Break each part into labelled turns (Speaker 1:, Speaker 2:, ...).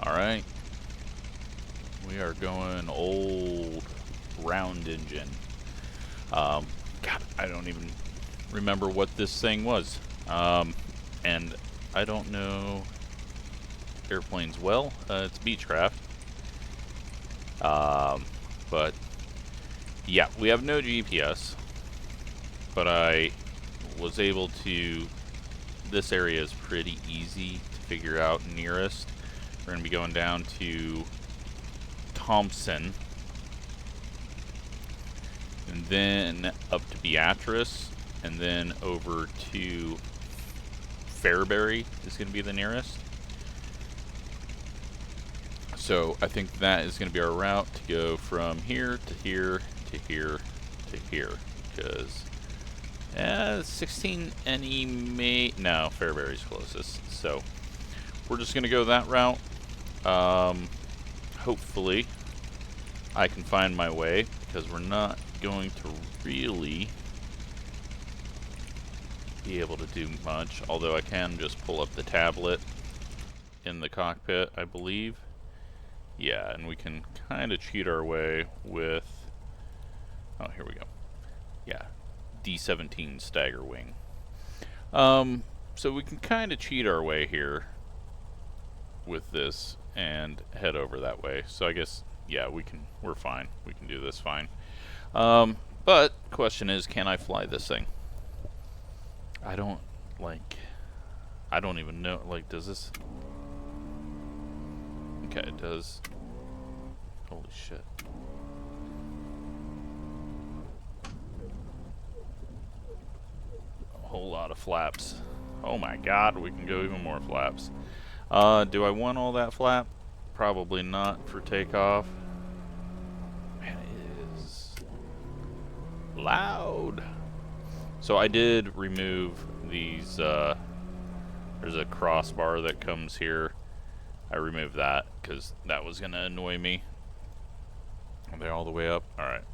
Speaker 1: Alright. We are going old round engine. God, I don't even remember what this thing was. And I don't know airplanes well. It's Beechcraft. But yeah, we have no GPS. But I was able to... This area is pretty easy to figure out nearest. We're going to be going down to Thompson. And then up to Beatrice. And then over to Fairbury is going to be the nearest. So I think that is going to be our route to go from here to here to here to here. Because 16 NE may... No, Fairbury's closest. So we're just going to go that route. Hopefully I can find my way, because we're not going to really be able to do much. Although I can just pull up the tablet in the cockpit, I believe. Yeah, and we can kind of cheat our way with... Oh, here we go. Yeah, D17 Stagger Wing. So we can kind of cheat our way here with this and head over that way. So I guess, yeah, we're fine. We can do this fine. But question is, can I fly this thing? I don't even know, like, does this... Okay, it does. Holy shit. A whole lot of flaps. Oh my god, we can go even more flaps. Do I want all that flap? Probably not for takeoff. Man, it is loud. So I did remove these, there's a crossbar that comes here. I removed that because that was gonna annoy me. Are they all the way up? Alright.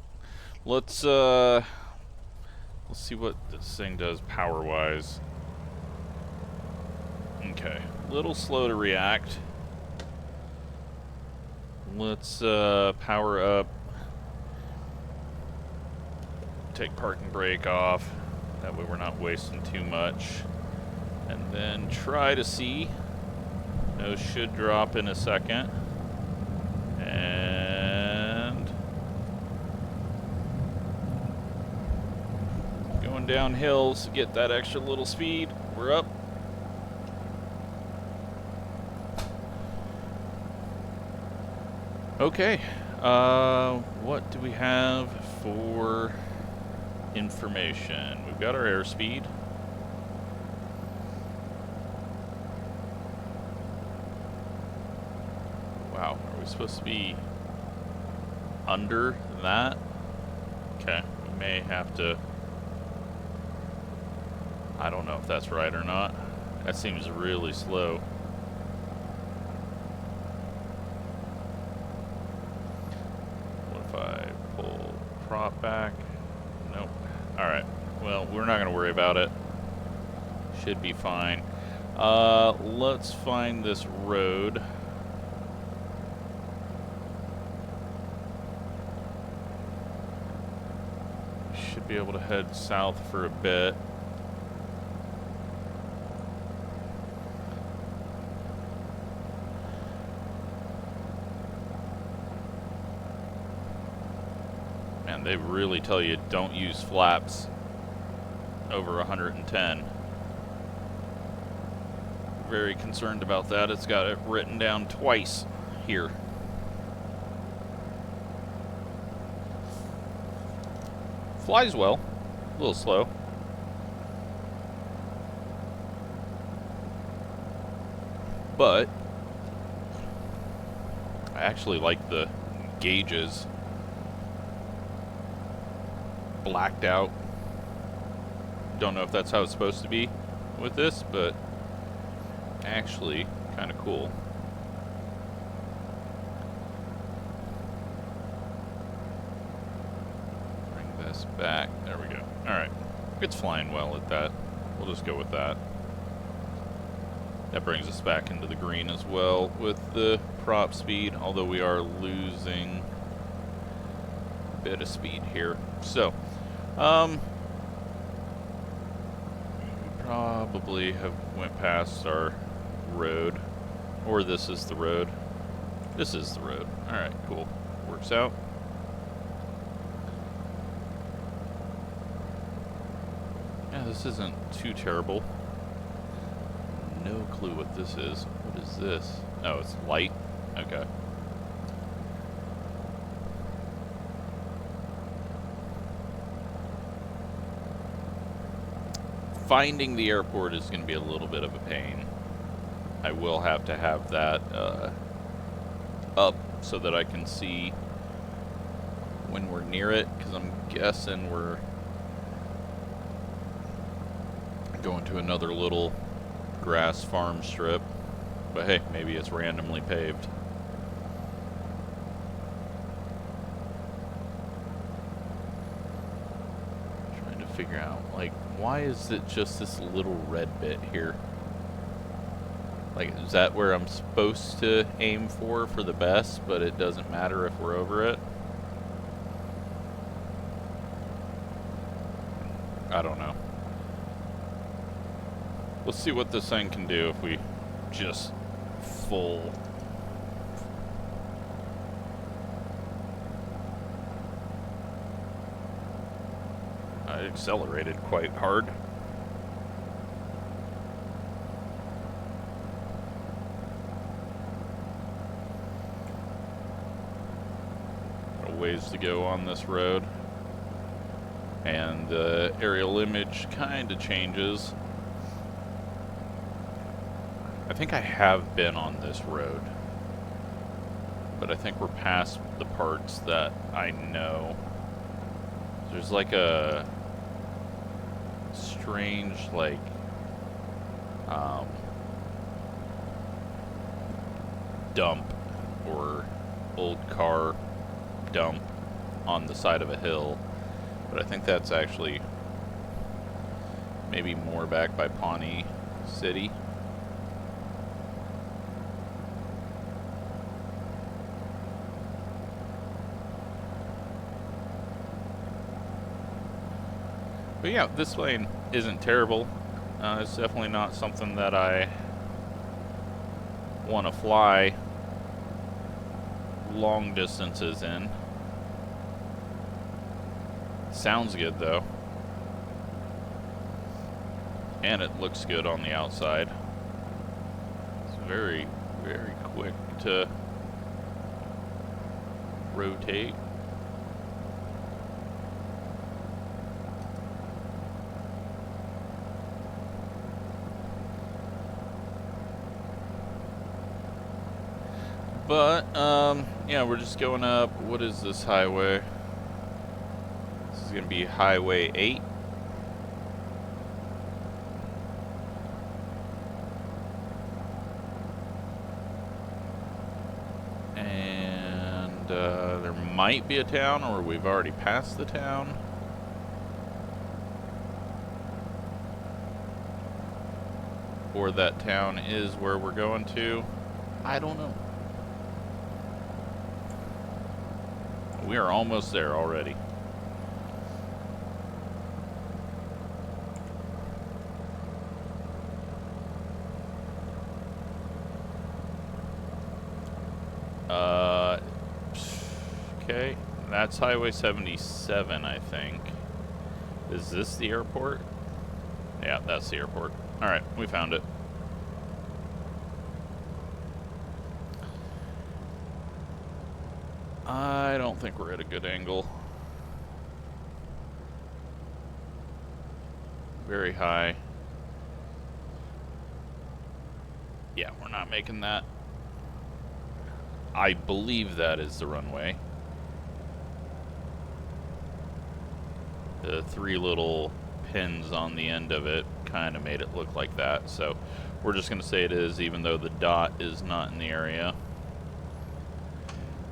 Speaker 1: Let's see what this thing does power-wise. Okay. Little slow to react. Let's power up. Take parking brake off. That way we're not wasting too much. And then try to see. Nose should drop in a second. And going down hills to get that extra little speed. We're up. Okay. What do we have for information? We've got our airspeed. Wow, are we supposed to be under that? Okay, we may have to... I don't know if that's right or not. That seems really slow. What if I pull prop back? Nope. Alright, well, we're not going to worry about it. Should be fine. Let's find this road. Should be able to head south for a bit. Man, they really tell you don't use flaps over 110. Very concerned about that. It's got it written down twice here. Flies well, a little slow. But I actually like the gauges blacked out. Don't know if that's how it's supposed to be with this, but actually kind of cool. Back. There we go. Alright. It's flying well at that. We'll just go with that. That brings us back into the green as well with the prop speed, although we are losing a bit of speed here. So, probably have went past our road, or this is the road. This is the road. Alright, cool. Works out. Yeah, this isn't too terrible. No clue what this is. What is this? Oh, it's light? Okay. Finding the airport is going to be a little bit of a pain. I will have to have that up so that I can see when we're near it, because I'm guessing we're going to another little grass farm strip, but hey, maybe it's randomly paved. Trying to figure out, like, why is it just this little red bit here? Like, is that where I'm supposed to aim for the best, but it doesn't matter if we're over it? I don't know. Let's see what this thing can do if we just full. I accelerated quite hard. A ways to go on this road. And the aerial image kind of changes. I think I have been on this road, but I think we're past the parts that I know. There's like a strange, like, dump or old car dump on the side of a hill, but I think that's actually maybe more back by Pawnee City. But yeah, this plane isn't terrible. It's definitely not something that I want to fly long distances in. Sounds good though. And it looks good on the outside. It's very, very quick to rotate. But, yeah, we're just going up. What is this highway? This is going to be Highway 8. And, there might be a town, or we've already passed the town. Or that town is where we're going to. I don't know. We are almost there already. Okay, that's Highway 77, I think. Is this the airport? Yeah, that's the airport. Alright, we found it. I don't think we're at a good angle. Very high. Yeah, we're not making that. I believe that is the runway. The three little pins on the end of it kind of made it look like that. So we're just going to say it is, even though the dot is not in the area.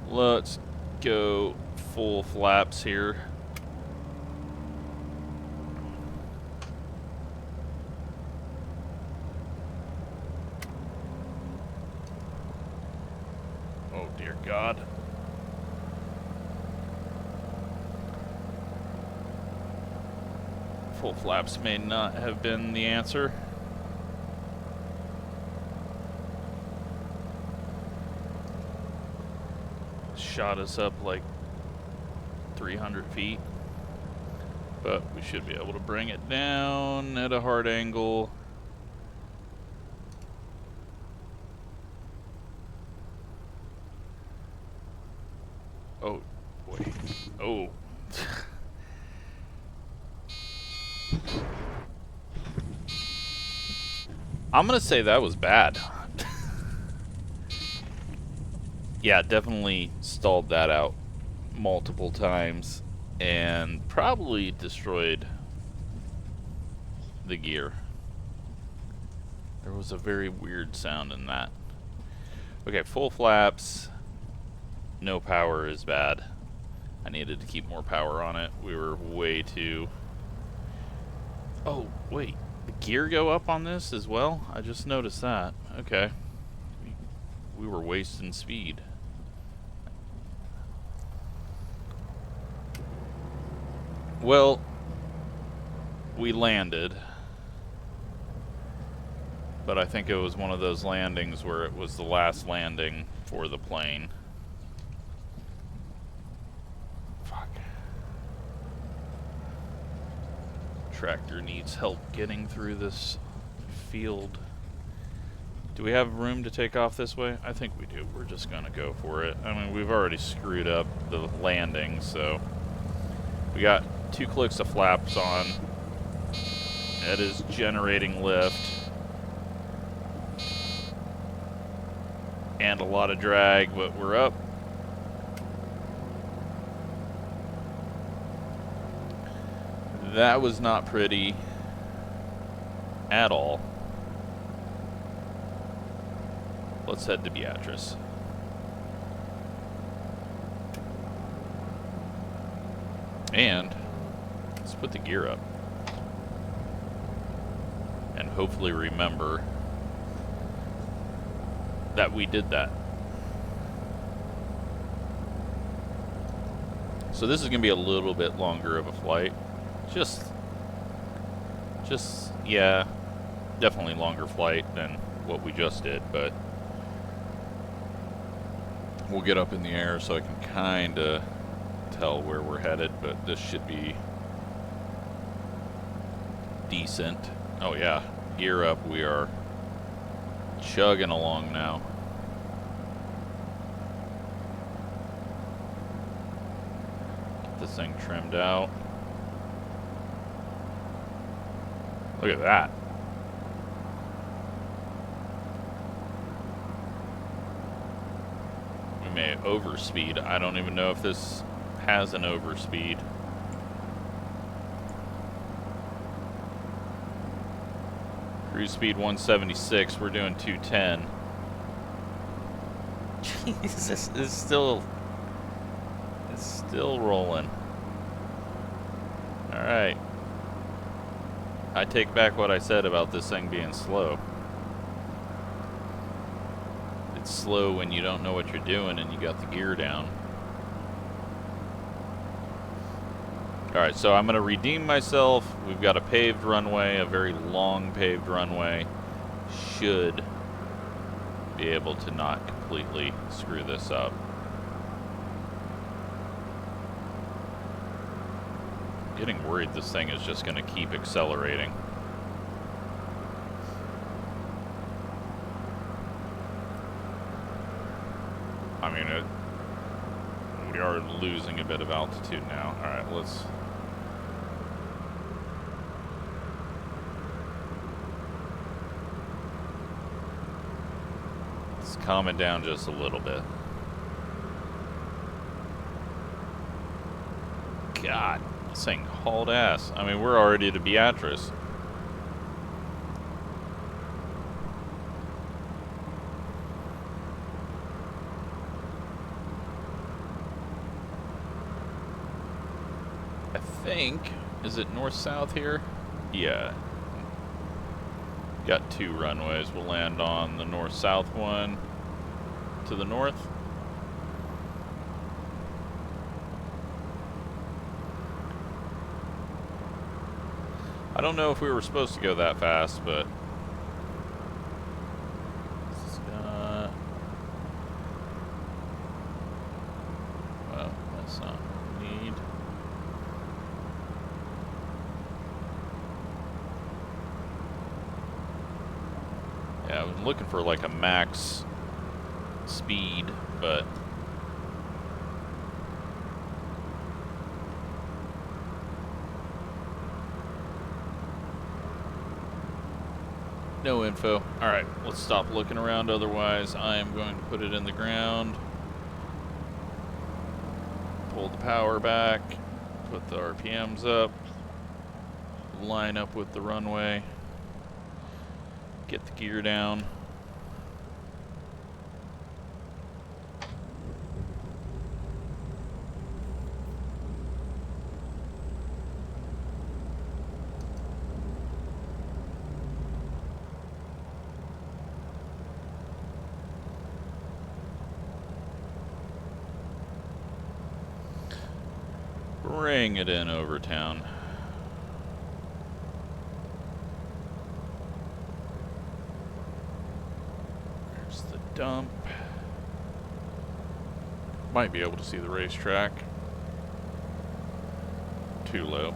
Speaker 1: Let's go full flaps here. dear God. Full flaps may not have been the answer. Shot us up like 300 feet. But we should be able to bring it down at a hard angle. Oh, boy. Oh. I'm gonna say that was bad. Yeah, definitely stalled that out multiple times and probably destroyed the gear. There was a very weird sound in that. Okay, full flaps. No power is bad. I needed to keep more power on it. We were way too... Oh, wait. The gear go up on this as well? I just noticed that. Okay. We were wasting speed. Well, we landed. But I think it was one of those landings where it was the last landing for the plane. Fuck. Tractor needs help getting through this field. Do we have room to take off this way? I think we do. We're just gonna go for it. I mean, we've already screwed up the landing, so... We got 2 clicks of flaps on. It is generating lift. And a lot of drag, but we're up. That was not pretty at all. Let's head to Beatrice. And let's put the gear up. And hopefully remember that we did that. So this is going to be a little bit longer of a flight. Just, yeah, definitely longer flight than what we just did, but we'll get up in the air so I can kind of tell where we're headed, but this should be decent. Oh yeah, gear up, we are chugging along now. Get this thing trimmed out. Look at that. We may overspeed. I don't even know if this has an overspeed. Cruise speed 176, we're doing 210. Jeez, this is still rolling. Alright. I take back what I said about this thing being slow. It's slow when you don't know what you're doing and you got the gear down. Alright, so I'm going to redeem myself. We've got a paved runway, a very long paved runway. Should be able to not completely screw this up. I'm getting worried this thing is just going to keep accelerating. I mean, we are losing a bit of altitude now. Alright, let's... calm it down just a little bit. God, this thing hauled ass. I mean, we're already to Beatrice. I think, is it north-south here? Yeah. Got 2 runways. We'll land on the north-south one. To the north. I don't know if we were supposed to go that fast, but... well, that's not what we need. Yeah, I was looking for like a max speed, but... no info. Alright, let's stop looking around, otherwise I am going to put it in the ground. Pull the power back, put the RPMs up, line up with the runway, get the gear down. Bring it in over town. There's the dump. Might be able to see the racetrack. Too low.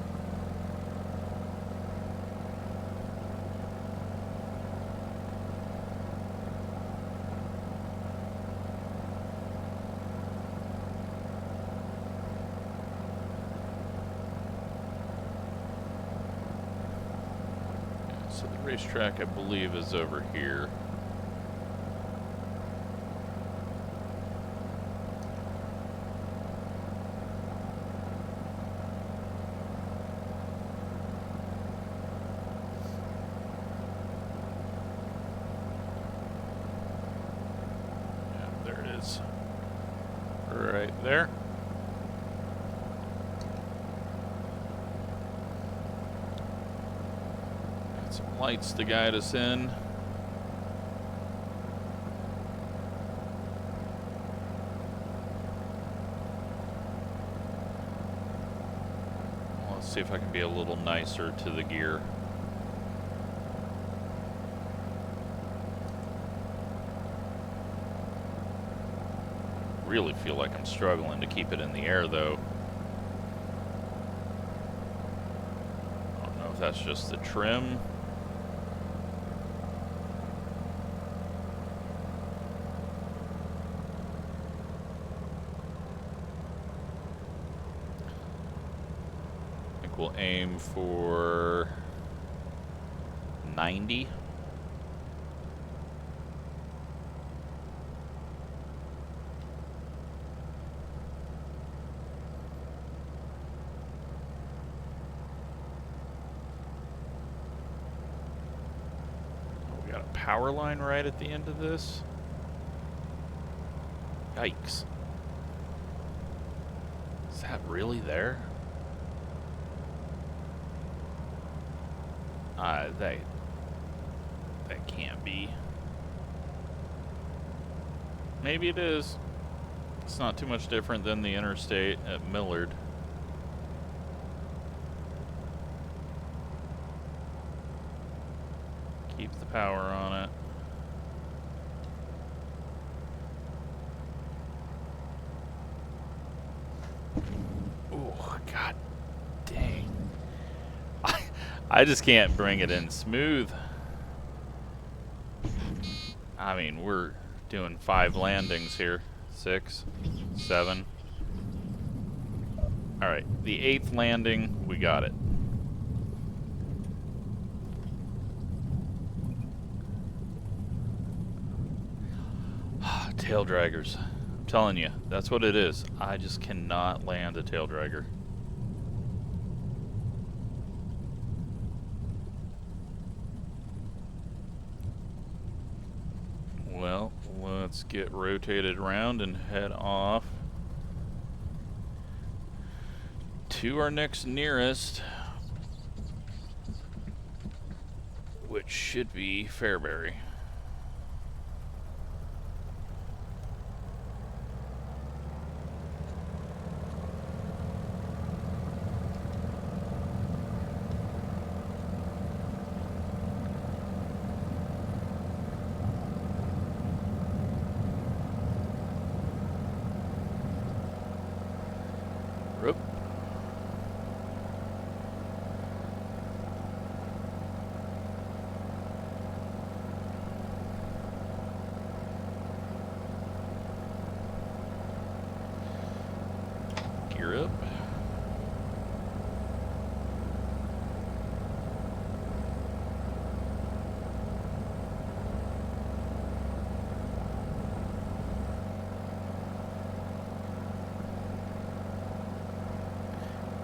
Speaker 1: So the racetrack, I believe, is over here. Yeah, there it is. Right there. Some lights to guide us in. Let's see if I can be a little nicer to the gear. Really feel like I'm struggling to keep it in the air though. I don't know if that's just the trim. We'll aim for 90. We got a power line right at the end of this. Yikes. Is that really there? That can't be. Maybe it is. It's not too much different than the interstate at Millard. Keep the power on it. Oh, god dang. I just can't bring it in smooth. I mean, we're doing 5 landings here. 6, 7. Alright, the 8th landing, we got it. Tail draggers. I'm telling you, that's what it is. I just cannot land a tail dragger. Well, let's get rotated around and head off to our next nearest, which should be Fairbury.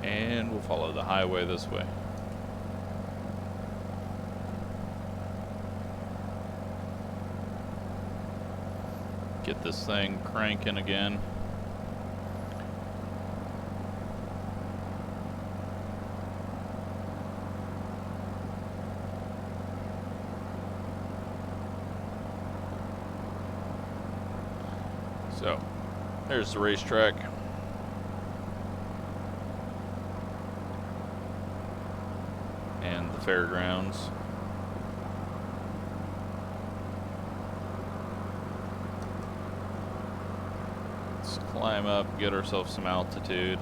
Speaker 1: And we'll follow the highway this way. Get this thing cranking again. So, there's the racetrack. And the fairgrounds. Let's climb up, get ourselves some altitude.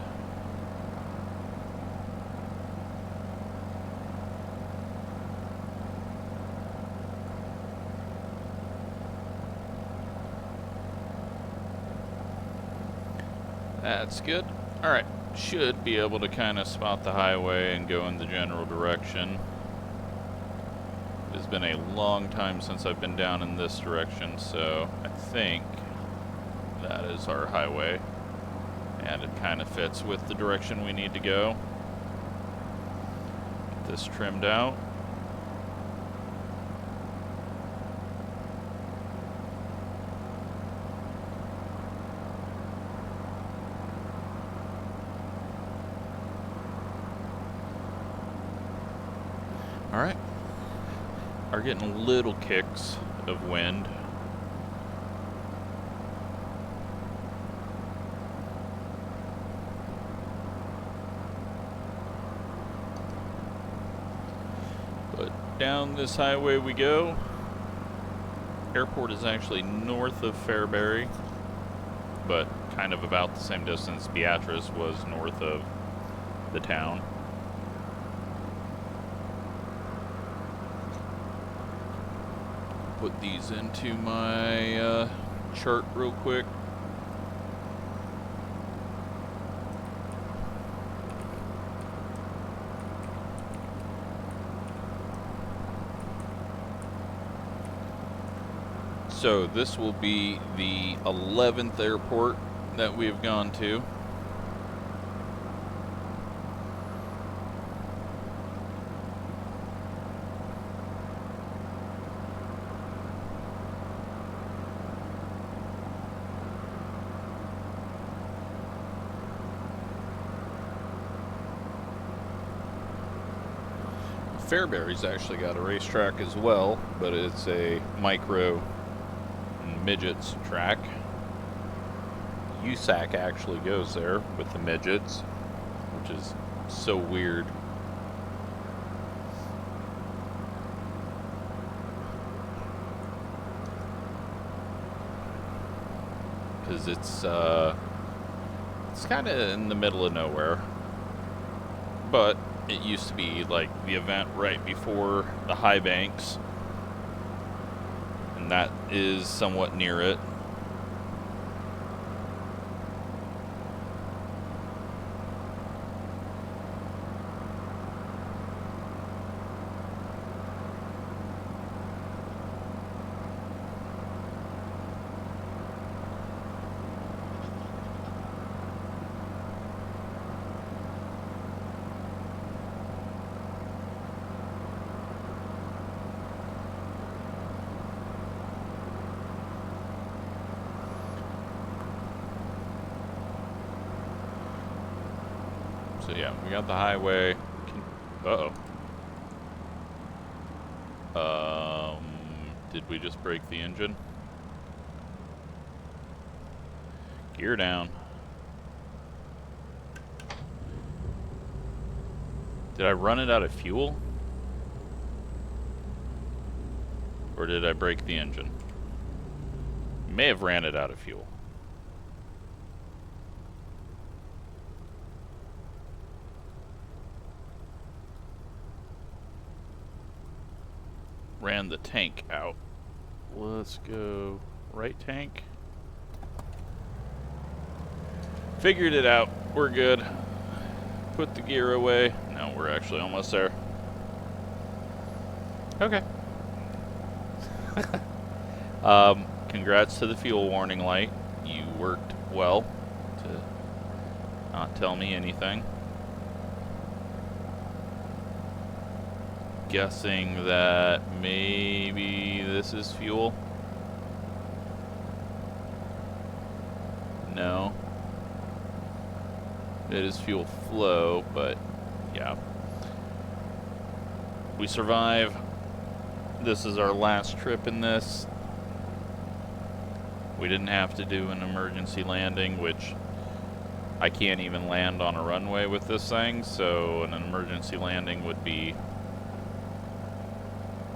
Speaker 1: That's good. Alright, should be able to kind of spot the highway and go in the general direction. It has been a long time since I've been down in this direction, so I think that is our highway. And it kind of fits with the direction we need to go. Get this trimmed out. Alright, are getting little kicks of wind. But down this highway we go. Airport is actually north of Fairbury, but kind of about the same distance Beatrice was north of the town. Put these into my chart real quick. So this will be the 11th airport that we've gone to. Fairbury's actually got a racetrack as well, but it's a micro midgets track. USAC actually goes there with the midgets, which is so weird. Because it's kind of in the middle of nowhere, but it used to be like the event right before the high banks, and that is somewhat near it. So yeah, we got the highway. Did we just break the engine? Gear down. Did I run it out of fuel? Or did I break the engine? May have ran it out of fuel. Ran the tank out. Let's go right tank. Figured it out. We're good. Put the gear away. No, we're actually almost there. Okay. Congrats to the fuel warning light. You worked well to not tell me anything. guessing that maybe this is fuel. No. It is fuel flow, but yeah. We survive. This is our last trip in this. We didn't have to do an emergency landing, which I can't even land on a runway with this thing, so an emergency landing would be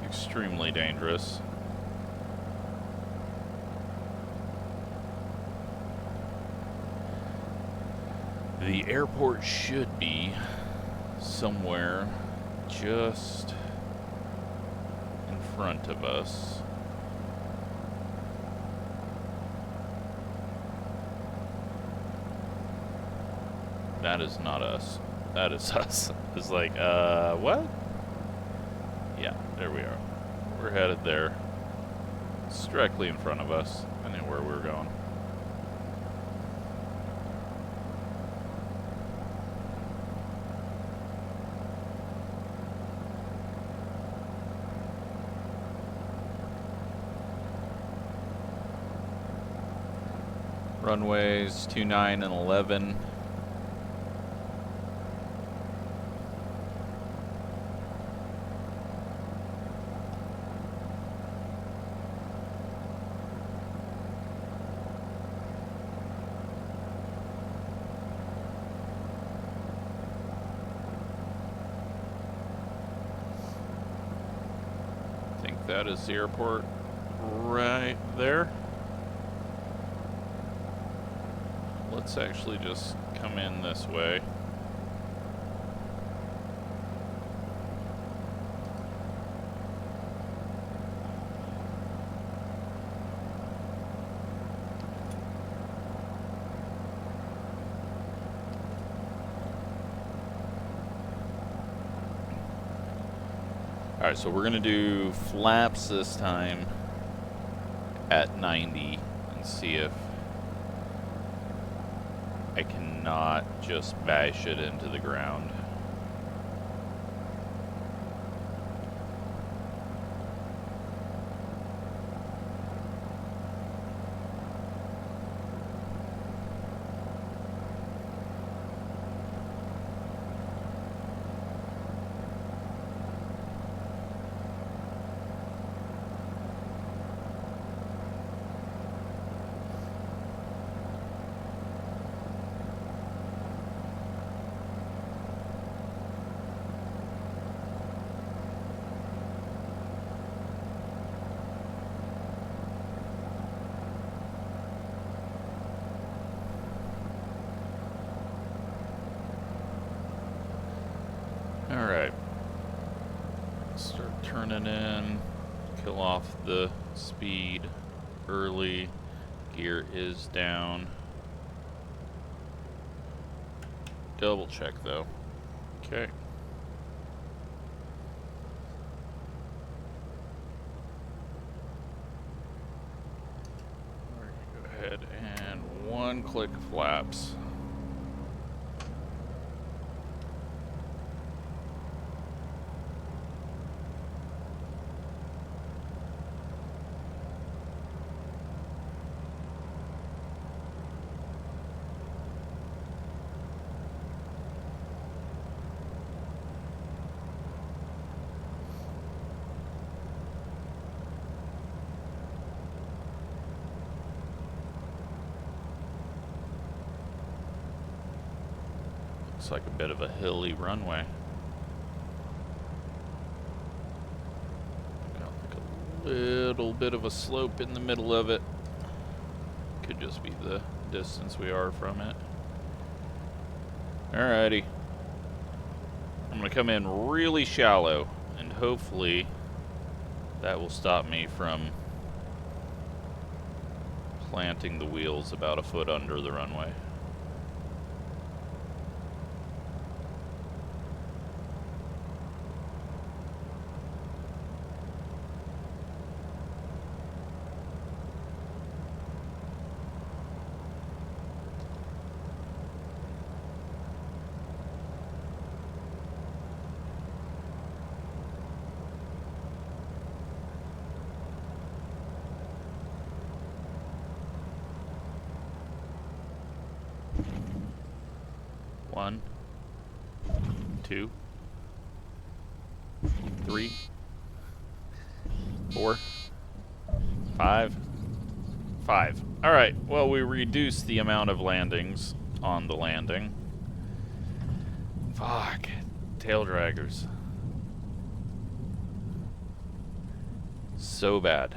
Speaker 1: extremely dangerous. The airport should be somewhere just in front of us. That is not us. That is us. It's like, what? Yeah, there we are. We're headed there. It's directly in front of us. I knew where we were going. Runways 29 and 11. I think that is the airport right there. Let's actually just come in this way. Alright, so we're gonna do flaps this time at 90 and see if I cannot just bash it into the ground. Alright. Start turning in. Kill off the speed early. Gear is down. Double check though. Okay. We're gonna go ahead and one click flaps. Looks like a bit of a hilly runway. Got like a little bit of a slope in the middle of it. Could just be the distance we are from it. Alrighty. I'm gonna come in really shallow and hopefully that will stop me from planting the wheels about a foot under the runway. 1, 2, 3, 4, 5. 5. Alright, well, we reduced the amount of landings on the landing. Fuck. Tail draggers. So bad.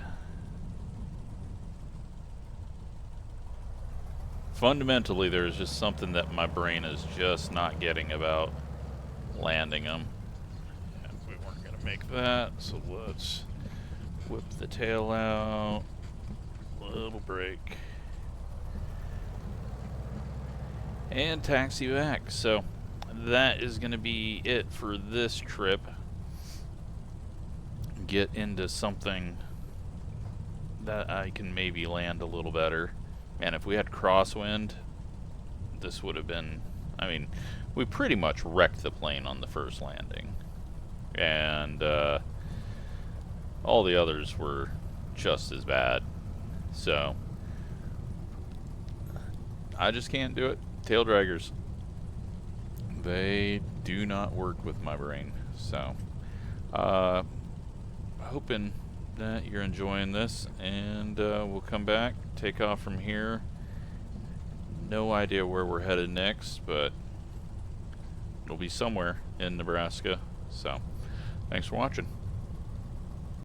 Speaker 1: Fundamentally, there's just something that my brain is just not getting about landing them. And we weren't going to make that, so let's whip the tail out. Little break. And taxi back. So that is going to be it for this trip. Get into something that I can maybe land a little better. Man, if we had crosswind, this would have been... I mean, we pretty much wrecked the plane on the first landing. And all the others were just as bad. So, I just can't do it. Tail draggers. They do not work with my brain. So, hoping that you're enjoying this, and we'll come back, take off from here. No idea where we're headed next, but it'll be somewhere in Nebraska. So, thanks for watching.